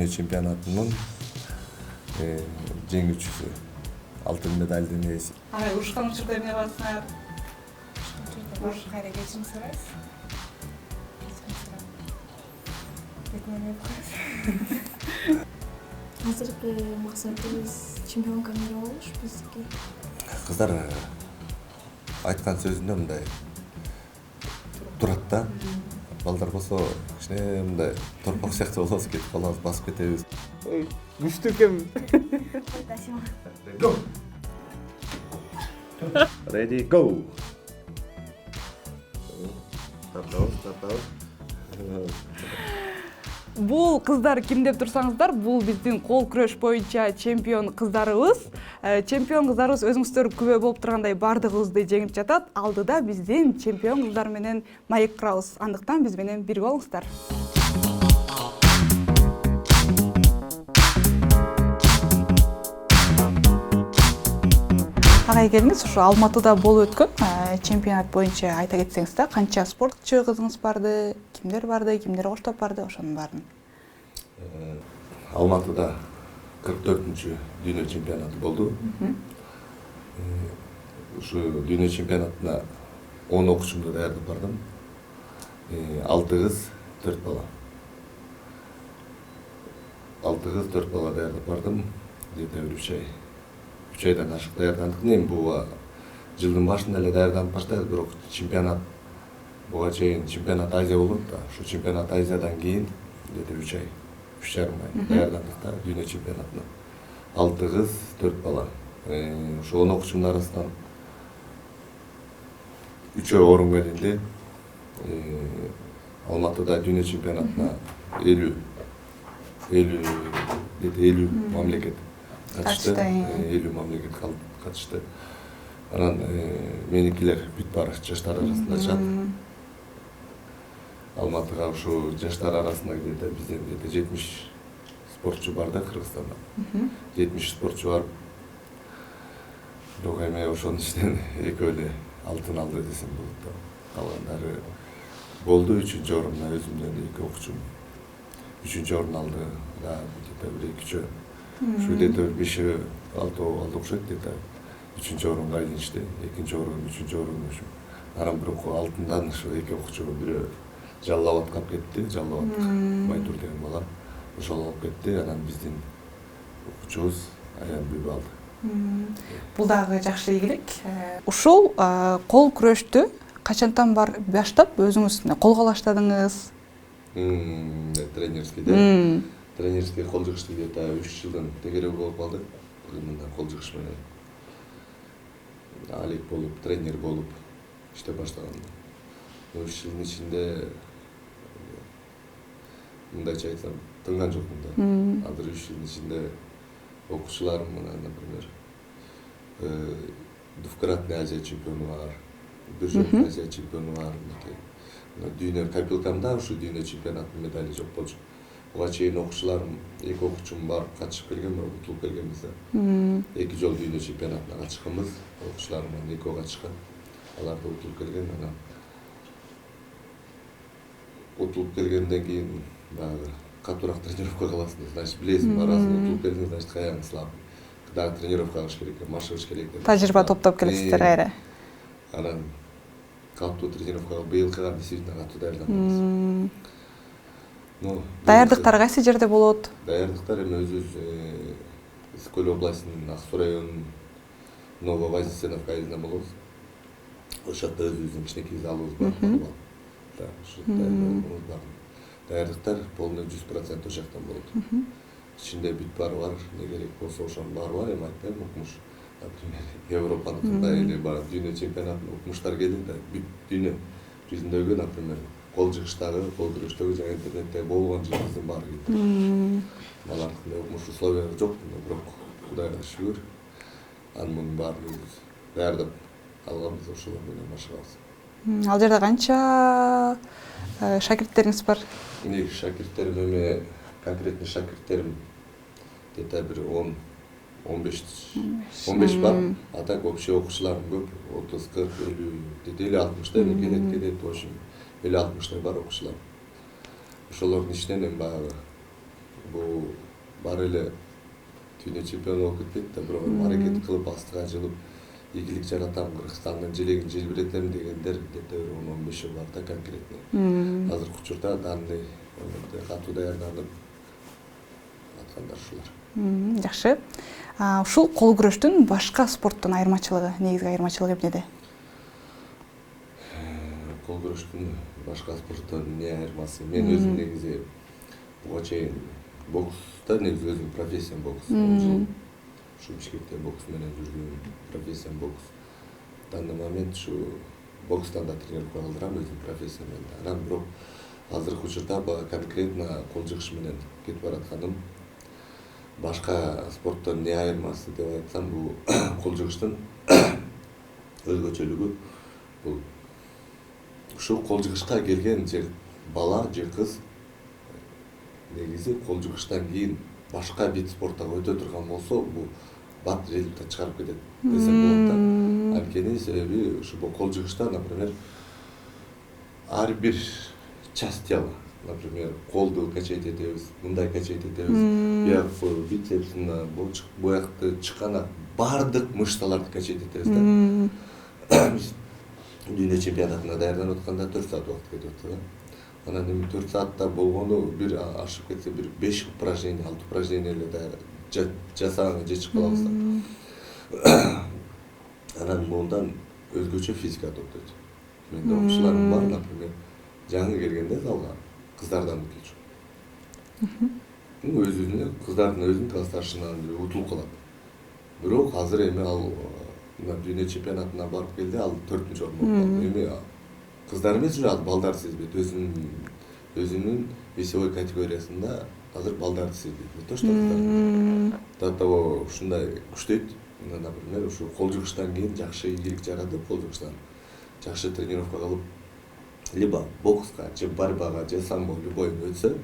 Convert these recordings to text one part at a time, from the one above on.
чемпионатынын жеңүүчүсү, алтын медалдын ээси. Урушкан учурда эмне кыласыңар? Кайра кечирим сурайсыз. Азыркы максатыбыз чемпионка мира болуш биздики. Кыздар айткан сөзүндө мындай турат да. Балдар болсо кичине мындай торпак сыяктуу болобуз, кетип калабыз, басып кетебиз. Күчтүү экен. Go. Ready, go. Бул кыздар ким деп турсаңыздар, бул биздин кол күрөш боюнча чемпион кыздарыбыз. Чемпион кыздарыбыз өзүңүздөр күбө болуп тургандай бардыгыбызды жеңип жатат. Алдыда биздин чемпион кыздар менен маек курабыз. Андыктан биз менен бирге болуңуздар. Агай келиңиз, ушу Алматыда болуп өткөн чемпионат боюнча айта кетсеңиз да, канча спортчу кызыңыз барды, кимдер коштоп барды, ошонун баарын. Алматыда 44-чү дүйнө чемпионаты болду. Ушу дүйнө чемпионатына 10 окуучумду даярдап бардым. 6 кыз, 4 бала. 6 кыз, 4 бала даярдап бардым. Где-то 3 айдан ашык даярдандык. Бул жылдын башында эле даярданып баштайбыз, бирок чемпионат буга чейин чемпионат Азия болот да. Ошо чемпионат Азиядан кийин где-то 3 ай, 3,5 ай даярдандык да дүйнө чемпионатына. 6 кыз, 4 бала. Ошо 10 окуучумдун арасынан 3 орун берилди. Алматыда дүйнө чемпионатына 50 мамлекет катышты. 50 мамлекет катышты. Анан меникилер бүт баары жаштар арасында жат. Алматыга ушу жаштар арасында где-то бизден 70 спортчу бар да Кыргызстанда. 70 спортчу бар. Бирок эми ошонун ичинен экөө эле алтын алды десем болот да. Калгандары болду. 3-чү орунда өзүмдөн 2 окуучум 3-чү орун алды. Где-то 1-2-чө. Ушу где-то 5-6 алды окшойт где-то. 3-чү орунга айланышты. 2-чи орун, 3-чү орун ушул. Анан бирок алтындан ошо 2 окуучу бирөө Жаллабадка алып кетти. Жаллабад Байтур деген бала. Ошол алып кетти. Анан биздин окуучубуз Аян Бүбү алды. Бул дагы жакшы ийгилик. Ушул кол күрөштү качантан баштап өзүңүз колго баштадыңыз? Тренерский да. Тренерский кол жыгышты где-то 3 жылдан тегерек болуп калды. Мындай кол жыгыш менен алек болуп, тренер болуп иштеп баштаган. 3 жылдын ичинде мындайча айтсам тынган жокмун да. Азыр 3 жылдын ичинде окуучуларым менен, например, двукратный Азия чемпиону бар, бир Азия чемпиону бар. Дүйнө копилкамда ушу дүйнө чемпионаттын медали жок болчу. Буга чейин окуучуларым 2 окуучум барып катышып келген, бирок утулуп келгенбиз да. 2 жолу дүйнө чемпионатына катышканбыз. Окуучуларым менен 2 катышкан. Алар да утулуп келген. Анан утулуп келгенден кийин дагы катуураак тренировка кыласың, значит билесиң, барасың, утулуп келдиң, значит каяң слаб. Дагы тренировка кылыш керек, машыгыш керек деп. Тажрыйба топтоп келесиздер кайра. Анан катуу тренировкага быйылкыга действительно катуу даярданабыз. Даярдыктар кайсы жерде болот? Даярдыктар эми өзүбүз Ысык-Көл областынын Ак Суу районунун Нововознесеновка айылында болобуз. Ошол жакта өзүбүздүн кичинекей залыбыз бар. Да, ошол даярдыгыбыз бар. Даярдыктар полный 100% ошол жактан болот. Ичинде бүт баары бар, эмне керек болсо ошонун баары бар. Эми айтпайм, укмуш. Например, Европаныкындай эле бар дүйнө чемпионатына укмуштар келди да, бүт дүйнө жүзүндөгү, например, кол жыгыштагы, кол күрөштөгү жана интернетте болгон жылдыздын баары келди. Алардыкындай укмуш условия жок, бирок Кудайга шүгүр, анын мунун баарын өзүбүз даярдап алганбыз, ошолор менен машыгабыз. Ал жерде канча шакирттериңиз бар? Шакирттерим эми конкретный шакирттерим где-то бир 15 бар. А так вообще окуучуларым көп, 30, 40, 50, 60 эми келет, в общем, 50-60 бар окуучулар. Ошолордун ичинен эми баягы бул бар эле дүйнө чемпиону болуп кетпейт да, бирок аракет кылып астыга жылып ийгилик жаратам, Кыргызстандын желегин желбиретем дегендер где-то 10-15 бар да конкретный. Азыркы учурда данный катуу даярданып аткандар ушулар. Жакшы. Ушул кол күрөштүн башка спорттон айырмачылыгы, негизги айырмачылыгы эмнеде? Кол күрөштүн башка спорттон эмне айырмасы? Мен өзүм негизи буга чейин бокста негизи өзүм профессиям бокс. 10 жыл ушу Бишкекте бокс менен жүргөн, профессиям бокс. В данный момент ушу бокстан да тренировка кылдырам өзүм профессиям менен. Анан бирок азыркы учурда конкретно кол жыгыш менен кетип баратканым. Башка спорттон эмне айырмасы деп айтсам, бул кол жыгыштын өзгөчөлүгү бул ушул кол жыгышка келген же бала же кыз негизи кол жыгыштан кийин башка вид спорттого өтө турган болсо, бул бат результат чыгарып кетет десем болот да. Анткени себеби ушу кол жыгышта, например, ар бир часть тела, например, колду качать этебиз, мындай качать этебиз, бияк бицепсин, буякты чыканак бардык мышцаларды качать этебиз да. Биз дүйнө чемпионатына даярданып атканда 4 саат убакыт кетип атты да. Анан эми 4 саатта болгону бир ашып кетсе бир 5 упражнение, 6 упражнение эле жасаганга жетишип калабыз да. Анан мындан өзгөчө физика топтойт. Менде окуучуларым бар, например, жаңы келгенде залга кыздардан келчү. Өзүнө кыздардын өзүнүн классташынан утулуп калат. Бирок азыр эми ал дүйнө чемпионатына барып келди, ал 4-орун алды. Эми кыздар эмес, уже ал балдар сезбейт. Өзүнүн весовой категориясында азыр балдарды сезбейт. Не то что кыздар. До того ушундай күчтөйт. Например, ушу кол жыгыштан кийин жакшы ийгилик жаратып, кол жыгыштан жакшы тренировка кылып, либо бокска, же борьбага, же самбо любой өтсө,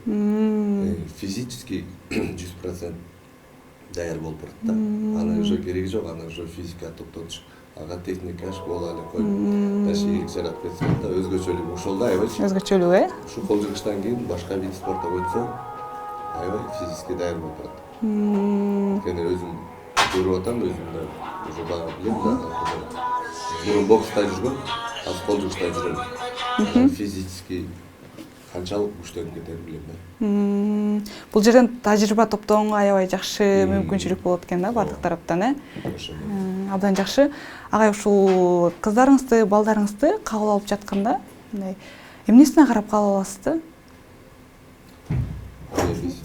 физически 100% даяр болуп барат да. Аны уже кереги жок, аны уже физика топтотуш. Ага техника школа эле коюп, дальше ийгилик жаратып кетсе да, өзгөчөлүгү ошол да, аябай. Өзгөчөлүгү, Ушу кол жыгыштан кийин башка вид спортко өтсө, аябай физически даяр болуп барат. Анткени өзүм көрүп атам, өзүм да уже бага билем да. Мурун бокста жүргөм, азыр кол жыгышта жүрөм. Физически канчалык күчтөнүп кетерин билем да. Бул жерден тажрыйба топтогонго аябай жакшы мүмкүнчүлүк болот экен да бардык тараптан, Абдан жакшы. Агай, ушул кыздарыңызды, балдарыңызды кабыл алып жатканда, эмнесине карап кабыл аласыз да? Биз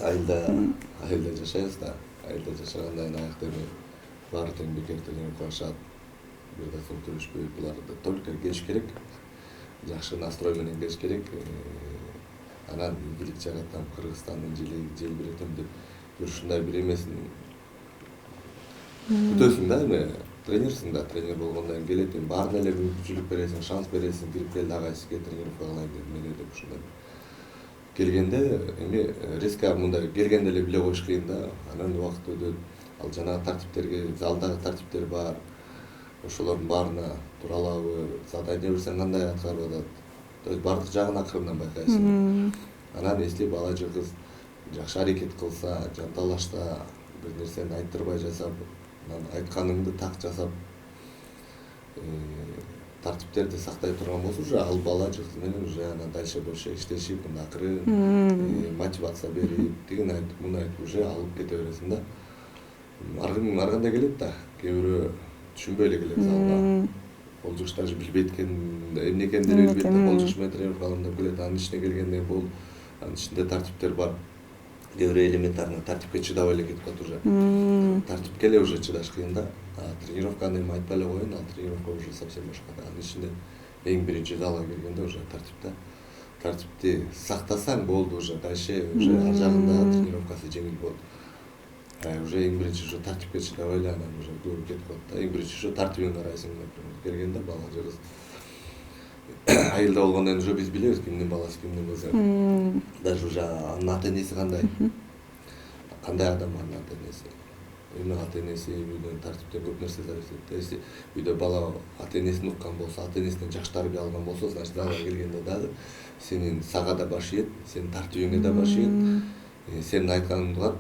айылда жашайбыз да. Айылда жашагандан аякта эми баары тең бекер тренировкага чыгат. Бир да сом төлөшпөйт. Буларды только келиш керек. Жакшы настрой менен келиш керек. Анан ийгилик жаратам, Кыргызстандын желегин желбиретем деп ушундай бир эмесин күтөсүң да, эми тренерсиң да, тренер болгондон кийин келет, баарына эле мүмкүнчүлүк бересиң, шанс бересиң, кирип келди агай сизге тренировка кылайын деп мене деп ушундай. Келгенде эми резко мындай келгенде эле биле коюш кыйын да. Анан убакыт өтөт. Ал жанагы тартиптерге, залдагы тартиптер бар. Ошолордун баарына тура алабы, задание берсең кандай аткарып атат. То есть бардык жагын акырындан байкайсың. Анан если бала же кыз жакшы аракет кылса, жанталашса, бир нерсени айттырбай жасап, айтканыңды так жасап, тартиптерди сактай турган болсо, уже ал бала же кыз менен уже анан дальше больше иштешип, акырын мотивация берип, тигин айтып, муну айтып уже алып кете бересиң да. Ар кандай келет да, кээ бирөө түшүнбөй эле келет залга. Кол жыгыш даже билбейт экен, эмне экендигин билбейт, кол жыгыш менен тренировка кылам деп келет. Анын ичине келгенде бул анын ичинде тартиптер бар. Кээ бирөө элементарный тартипке чыдабай эле кетип калат уже. Тартипке эле уже чыдаш кыйын да. Тренировканы эми айтпай эле коеюн, ал тренировка уже совсем башка. Анын ичинде эң биринчи залга келгенде уже тартипти сактасаң болду уже, дальше уже ар жагында тренировкасы жеңил болот. Уже эң биринчи уже тартипке чыдабай эле анан уже көбү кетип калат да. Эң биринчи уже тартибин карайсың, например, келгенде бала же кыз. Айылда болгондон уже биз билебиз кимдин баласы, кимдин кызы. Даже уже анын ата энеси кандай адам анын ата энеси. Эми ата энеси үйдөн тартиптен көп нерсе зависит этти. Если үйдө бала ата энесин уккан болсо, ата энесинен жакшы тарбия алган болсо, значит ага келгенде дагы сенин сага да баш ийет, сенин тартибиңе да баш ийет, сенин айтканыңды угат,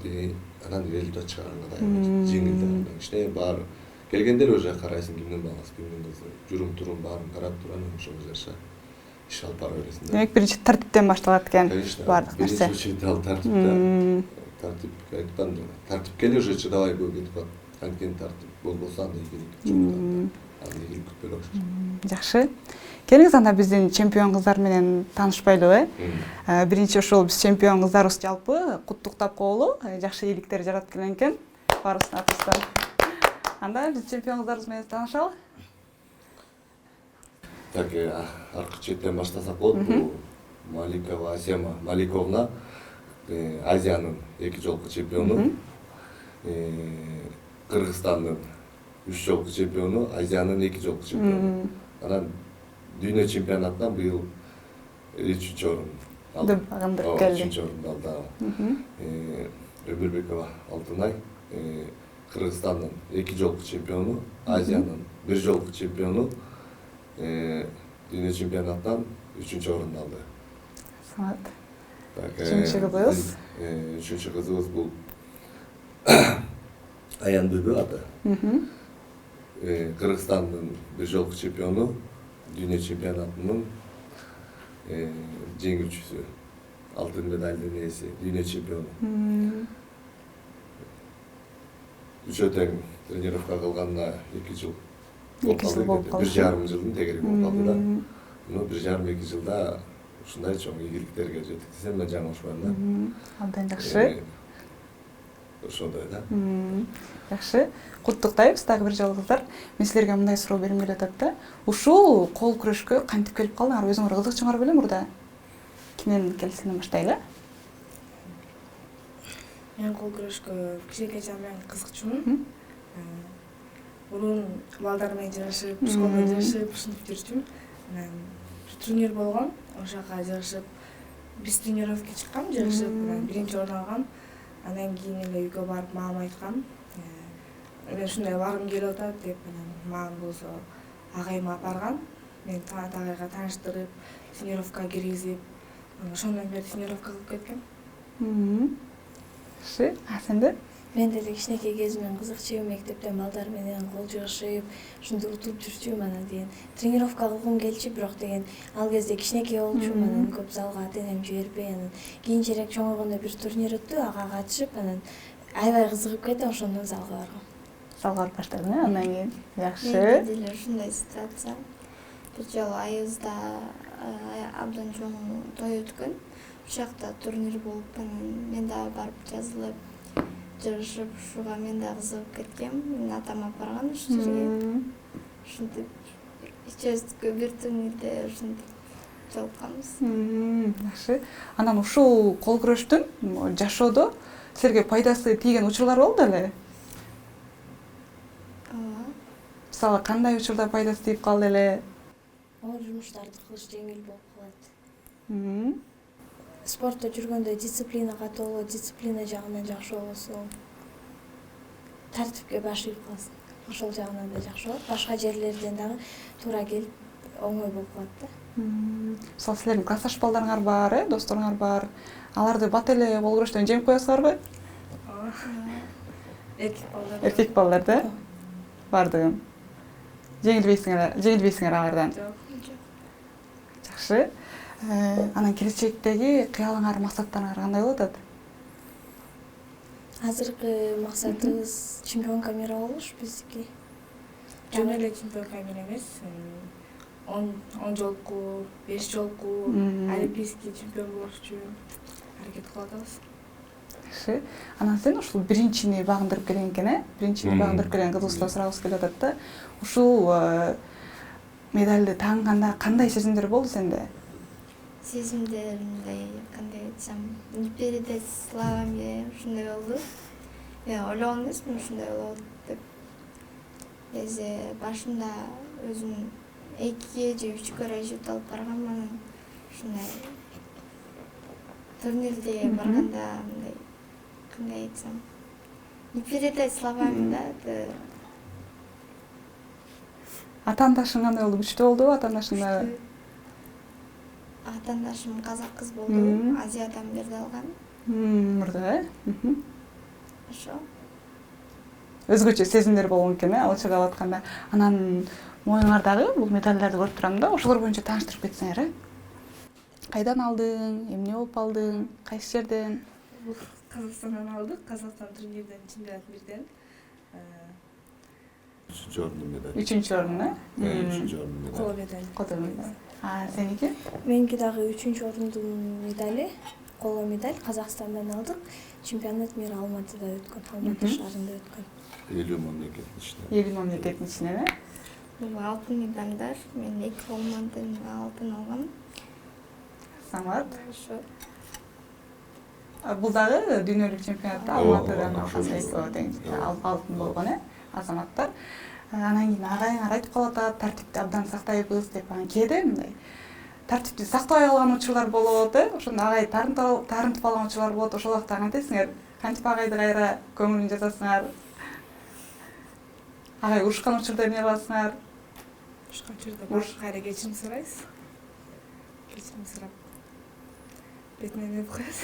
анан результат чыгарганга да жеңил да, анан кичине баары келгенде эле уже карайсың кимдин баласы, кимдин кызы, жүрүм турум баарын карап туруп анан ошого жараша иш алып бара бересиң да. Демек биринчи тартиптен башталат экен Конечно, баардык нерсе. биринчи очередь ал тартип. Тартип айтканда, тартипке эле уже чыдабай көп кетип калат. Анткени тартип болбосо андай игилик чыкканда, андай игилик күтпөй окшойт. Жакшы. Келиңиз анда биздин чемпион кыздар менен таанышпайлыбы? Биринчи ошол биз чемпион кыздарыбыз жалпы куттуктап коелу. Жакшы ийгиликтер жаратып келген экен. Баарыбыздын атыбыздан. Анда биз чемпион кыздарыбыз менен таанышалы. Так, аркы четтен баштасак болот. Бул Маликова Асема Маликовна, Азиянын 2 жолку чемпиону, Кыргызстандын 3 жолку чемпиону, Азиянын 2 жолку чемпиону. Анан дүйнө чемпионатынан быйыл 3-чү орун алды. Андырып келди. 3-чү орунду алды. Өмүрбекова Алтынай, Кыргызстандын 2 жолку чемпиону, Азиянын 1 жолку чемпиону, дүйнө чемпионатынан 3-чү орунду алды. Салат. Үчүнчү кызыбыз. Үчүнчү кызыбыз бул Аян Бөбө аты. Кыргызстандын 1 жолку чемпиону, дүйнө чемпионатынын жеңүүчүсү, алтын медалдын ээси, дүйнө чемпиону. Үчөө тең тренировка кылганына 2 жыл болуп калды. 1,5 жылдын тегери болуп калды да. 1,5-2 жылда ушундай чоң ийгиликтерге жеттик десем мен жаңылышпайм да. Абдан жакшы. Ошондой да. Жакшы. Куттуктайбыз дагы бир жолу кыздар. Мен силерге мындай суроо бергим келип атат да. Ушул кол күрөшкө кантип келип калдыңар? Өзүңөр кызыкчыңар беле мурда? Кимден келсиңер баштайлы? Мен кол күрөшкө кичинекей менен кызыкчумун. Мурун балдар менен жашып, школда жашып, ушинтип жүрчүмүн. Анан турнир болгон, ошого жашып, биз тренировкага чыккам, жашып, анан биринчи орун алгам. Андан кийин эле үйгө барып мамама айткам. Мен ушундай баргым келип атат деп, анан мамам болсо агайыма апарган. Мен Талант агайга тааныштырып, тренировкага киргизип, ошондон бери тренировка кылып кеткем. Жакшы. Сенде? Мен деле кичинекей кезимден кызыкчу, мектептен балдар менен кол жыгышып, ушинтип утуп жүрчүмүн, анан деген тренировка кылгым келчү, бирок деген ал кезде кичинекей болчумун, анан көп залга ата-энем жибербей, анан кийинчерээк чоңойгондо бир турнир өттү, ага катышып, анан аябай кызыгып кетип, ошондон залга баргам. Залга барып баштадың, андан кийин. Жакшы. Менде деле ушундай ситуация. Бир жолу айыбызда абдан чоң той өткөн. Ушул жакта турнир болуп, анан мен дагы барып жазылып, жыгышып, ушуга мен да кызыгып кеткем. Менин атам апарган ушул жерге. Ушинтип ичебиздики бир турнирде ушинтип жолукканбыз. Жакшы. Анан ушул кол күрөштүн жашоодо силерге пайдасы тийген учурлар болду эле? Мисалы, кандай учурда пайдасы тийип калды эле? Оор жумуштарды кылыш жеңил болуп калат. Спортто жүргөндө дисциплина катуу болот, дисциплина жагынан жакшы болосуң. Тартипке баш ийип каласың. Ошол жагынан да жакшы болот. Башка жерлерден дагы туура келип оңой болуп калат да. Мисалы, силердин классташ балдарыңар бар, досторуңар бар. Аларды бат эле кол күрөштөн жеңип коесуңарбы? Эркек балдар да? Бардыгын. Жеңилбейсиңер алардан? Жакшы. Анан келечектеги кыялыңар, максаттарыңар кандай болуп атат? Азыркы максатыбыз чемпионка мира болуш биздики. Жөн эле чемпионка мира эмес, 10 жолку, 5 жолку олимпийский чемпион болуш үчүн аракет кылып атабыз. Жакшы. Анан сен ушул биринчини багындырып келген экен, биринчини багындырып келген кызыбыздан сурагыбыз келип атат да. Ушул медалды тааганда кандай сезимдер болду сенде? Сезимдер мындай, кандай айтсам, не передать словами, ушундай болду. Ойлогон эмесмин ушундай болот деп. Эзе башында өзүм 2 же 3 расчет алып баргам, анан ушундай турнирде барганда мындай, кандай айтсам, Не передай словами, да, это Атаандашың кандай болду? Күчтүү болдубу атаандашың? күчтүү. Атаандашым казак кыз болду, Азиядан берди алган. Мурда, Ошо. өзгөчө сезимдер болгон экен, ал чыга атканда. Анан моюңардагы бул медалдарды көрүп турам да, ошолор боюнча тааныштырып кетсеңер, Кайдан алдың, эмне болуп алдың, кайсы жерден? Бул Казакстандан алдык, Казакстан турнирден чемпионат бирден. 3-cü orunlu medal. 3-cü orun, Evet, 3-cü orunlu medal. Коло медаль. Коло медаль. Сеники? Меники дагы 3-cü орундун медали, коло медаль Казакстандан алдык. Чемпионат мира Алматыда өткөн, Алматы шаарында өткөн. 50 мамлекеттин ичинен. 50 мамлекеттин ичинен, Бул алтын медалдар, мен 2 колуман алтын алгам. Самат. Ошо. Бул дагы дүйнөлүк чемпионатта Алматыдан алтын болгон, азаматтар. Анан кийин агайыңар айтып калат, тартипти абдан сактайбыз деп, анан кээде мындай тартипти сактабай калган учурлар болот, ошондо агай таарынтып алган учурлар болот. Ошол убакта кантесиңер? Кантип агайды кайра көңүлүн жазасыңар? Агай урушкан учурда эмне кыласыңар? Ушкан учурда кайра кечирим сурайбыз. Кечирим сурап бетинен өп коебуз.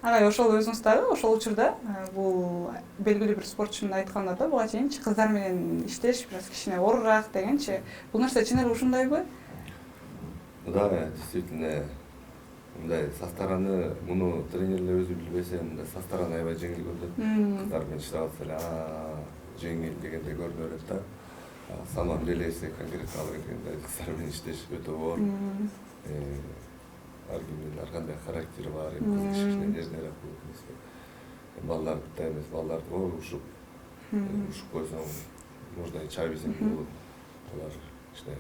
Агай ошол өзүңүз дагы ошол учурда бул белгилүү бир спортчунун айтканда да буга чейинчи кыздар менен иштеш бир аз кичине оорураак дегенчи. Бул нерсе чын эле ушундайбы? Да, действительно, мындай со стороны, муну тренерлер өзү билбесе, мындай со стороны аябай жеңил көрүнөт. Кыздар менен иштеп атса эле, жеңил дегендей көрүнө берет да. Саман деле эсе конкретно алып келгенде кыздар менен иштеш өтө оор. Ар кимдин ар кандай характери бар, кыз кичине нервнерээк болот эмеспи. Балдарды эмес, балдарды ушуп койсоң, можно и чай берсең болот. Алар кичине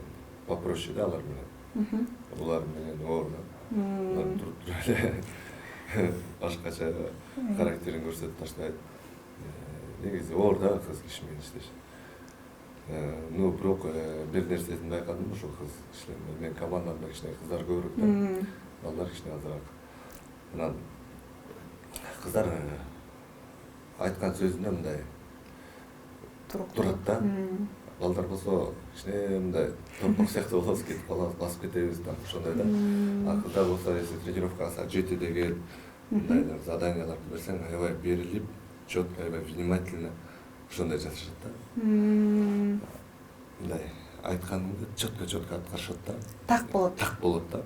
попроще да алар менен. Булар менен оор да. Алар туруп эле башкача характерин көрсөтүп таштайт. Негизи оор да кыз киши менен иштеш. Ну, бирок бир нерсесин байкадым, ошол кыз кишилер менен командамда кичине кыздар көбүрөөк да. Балдар кичине азыраак. Анан кыздар айткан сөзүндө мындай турат да. Балдар болсо кичине мындай торпок сыяктуу болобуз, кетип калабыз, басып кетебиз да, ошондой да. А кыздар болсо если тренировкага саат 7-де келип, мындай заданияларды берсең, аябай берилип, четко, аябай внимательно ошондой жасашат да. Мындай айтканыңды четко аткарышат да. Так болот. Так болот да.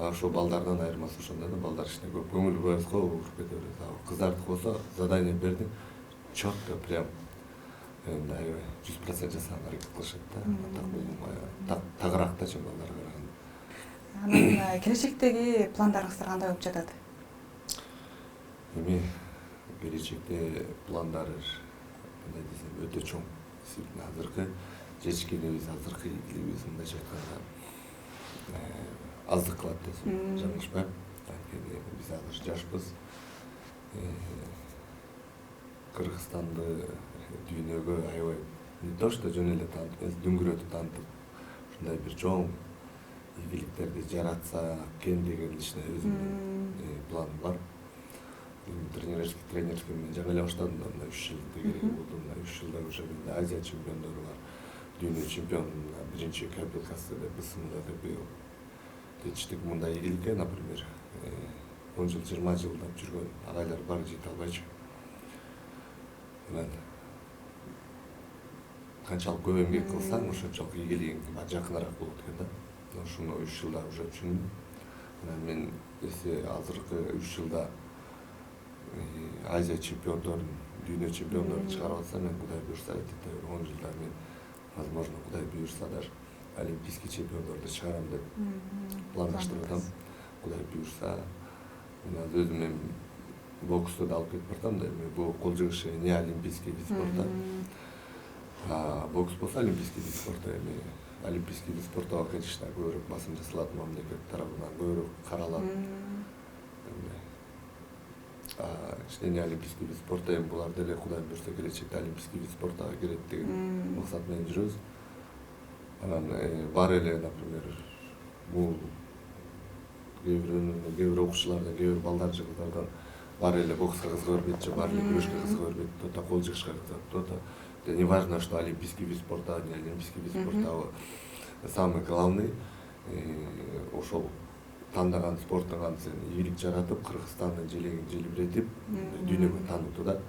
Ошо балдардан айырмасы ошондой да, балдар кичине көп көңүл бурабыз го, уруп кете берет. Кыздардыкы болсо задание бердиң, четко прям мындай 100% жасаганга аракет кылышат да. Так болгон, тагыраак да чын балдарга караганда. Анан келечектеги пландарыңыздар кандай болуп жатат? Эми келечекте пландар кандай десем өтө чоң. Действительно азыркы жетишкенибиз, азыркы ийгилигибиз мындайча айтканда аздык кылат десем жаңылышпайм. Анткени биз азыр жашпыз. Кыргызстанды дүйнөгө аябай не то что жөн эле таанытып эмес, дүңгүрөтүп таанытып, ушундай бир чоң ийгиликтерди жаратса экен деген кичине өзүмдүн планым бар. Тренерский мен жаңы эле баштадым да, мына 3 жылдын кереги болду. Мына 3 жылда уже менде Азия чемпиондору бар. Дүйнө чемпионуна биринчи квалификацияда БСМда деп жетиштик. Мындай ийгиликке, например, 10 жыл, 20 жылдап жүргөн агайлар бар, жете албайчу. Мен канчалык көп эмгек кылсаң, ошончолук ийгилигиң жакыныраак болот экен да. Ошону 3 жылда уже түшүндүм. Анан мен эсе азыркы 3 жылда Азия чемпиондорун, дүйнө чемпиондорун чыгарып атса, мен Кудай буйрса, 10 жылда мен, возможно, Кудай буйрса даже олимпийский чемпиондорду чыгарам деп пландаштырып атам. Кудай буйрса, мен өзүм эми боксту да алып кетип бартам да, эми бул кол жыгышы не олимпийский вид спорта. Бокс болсо олимпийский вид спорта, эми олимпийский вид спортко конечно көбүрөөк басым жасалат, мамлекет тарабынан көбүрөөк каралат. Кичине олимпийский вид спорта, эми булар деле Кудай буйрса келечекте олимпийский вид спортко кирет деген максат менен жүрөбүз. Анан бар эле, например, бул кээ бир окуучулардан, кээ бир балдар жыгылдардан бар эле бокска кызыга бербейт же, бар эле күрөшкө кызыга бербейт, кто-то кол жыгышка кызыгат, кто-то. Это не важно, что олимпийский вид спорта, не олимпийский вид спорта, а самый главный ошол тандаган спорттун сен ийгилик жаратып, Кыргызстандын желегин желбиретип, дүйнөгө таанытуу да.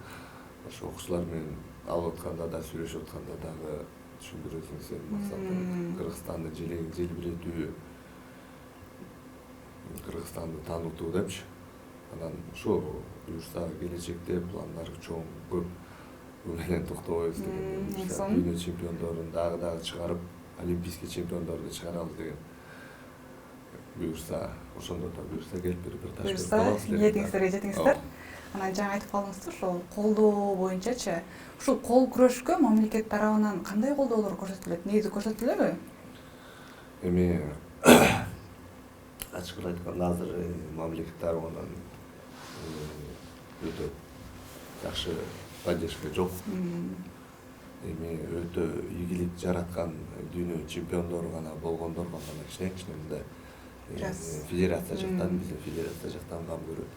Ошо окуучулар менен алып атканда да, сүйлөшүп атканда дагы түшүндүрөсүң сен максатың Кыргызстандын желегин желбиретүү, Кыргызстанды таанытуу депчи. Анан ошо буюрса келечекте пландар чоң, көп. Бул менен токтобойбуз деген. Дүйнө чемпиондорун дагы чыгарып, олимпийский чемпиондорду чыгарабыз деген. Буюрса, ошондо да буюрса келип бир таш берип калабыз. Ниетиңиздерге жетиңиздер. Анан жаңы айтып калдыңыздар, ошол колдоо боюнчачы, ушул кол күрөшкө мамлекет тарабынан кандай колдоолор көрсөтүлөт? Негизи көрсөтүлөбү? Эми ачык айтканда азыр мамлекет тарабынан өтө жакшы поддержка жок. Эми өтө ийгилик жараткан дүйнө чемпиондору гана болгондорго гана кичине мындай федерация жактан, биздин федерация жактан кам көрөт.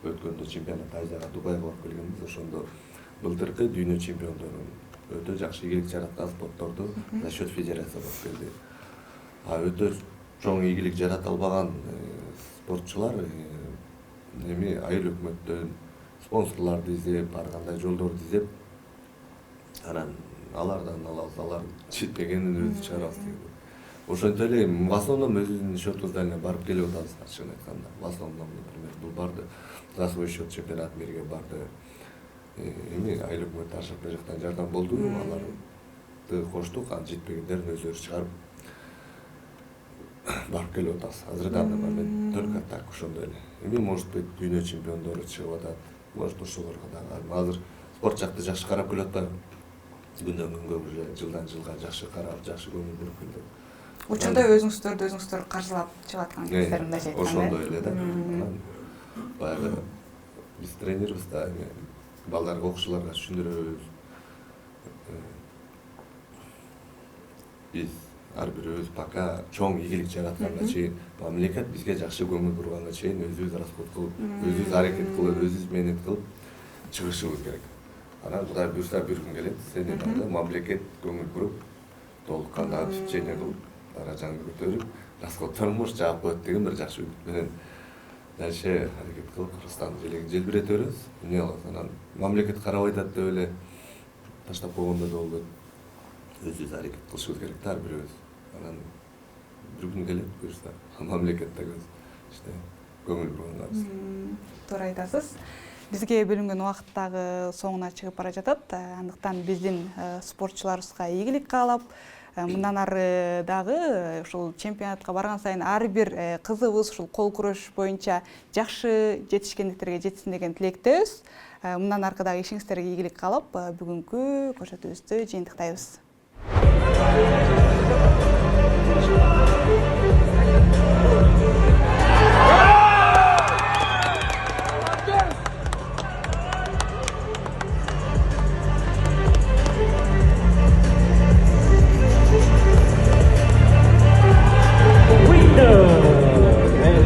Өткөндө чемпионат Азияга, Дубайга барып келгенбиз, ошондо былтыркы дүйнө чемпиондору өтө жакшы ийгилик жараткан спортторду за счет федерация болуп келди. А өтө чоң ийгилик жарата албаган спортчулар эми айыл өкмөттөн спонсорлорду издеп, ар кандай жолдорду издеп, анан алардан алабыз, алар жетпегенин өзү чыгарабыз деген. Ошентип эле в основном өзүбүздүн счетубузда эле барып келип атабыз, ачыгын айтканда. В основном, например, бул барды за свой счет чемпионат мирге барды. Эми айыл өкмөт ар жактан жардам болду, аларды коштук, анан жетпегендерин өзүлөрү чыгарып барып келип атабыз. Азырдан да мен только так ошондой эле. Эми может быть дүйнө чемпиондору чыгып атат, может ошолорго дагы. Азыр спорт жакты жакшы карап келип атпайбы? Күндөн күнгө уже жылдан жылга жакшы карап, жакшы көңүл буруп келди. Учурда өзүңүздөр каржылап чыгып аткан кездер мындайча айтканда. Ошондой эле да. Анан баягы биз тренербиз да, эми балдарга, окуучуларга түшүндүрөбүз. Биз ар бирөөбүз пока чоң ийгилик жаратканга чейин мамлекет бизге жакшы көңүл бурганга чейин өзүбүз расход кылып, өзүбүз аракет кылып, өзүбүз мээнет кылып чыгышыбыз керек. Анан Кудай буюрса бир күн келет, сенин анда мамлекет көңүл буруп, толук кандуу обеспечение кылып, даражаңды көтөрүп, расходторун может жаап коет деген бир жакшы үмүт менен дальше аракет кылып Кыргызстандын желегин желбирете беребиз. Эмне кылабыз? Анан мамлекет карабай атат деп эле таштап койгондо да болбойт. Өзүбүз аракет кылышыбыз керек да ар бирөөбүз. Анан бир күн келет буюрса, мамлекет да көңүл бурганбыз. Туура айтасыз. Бизге бөлүнгөн убакыт дагы соңуна чыгып бара жатат. Андыктан биздин спортчуларыбызга ийгилик каалап, мындан ары дагы ушул чемпионатка барган сайын ар бир кызыбыз ушул кол күрөш боюнча жакшы жетишкендиктерге жетсин деген тилектебиз. Мындан аркы дагы ишиңиздерге ийгилик каалап, бүгүнкү көрсөтүүбүздү жыйынтыктайбыз.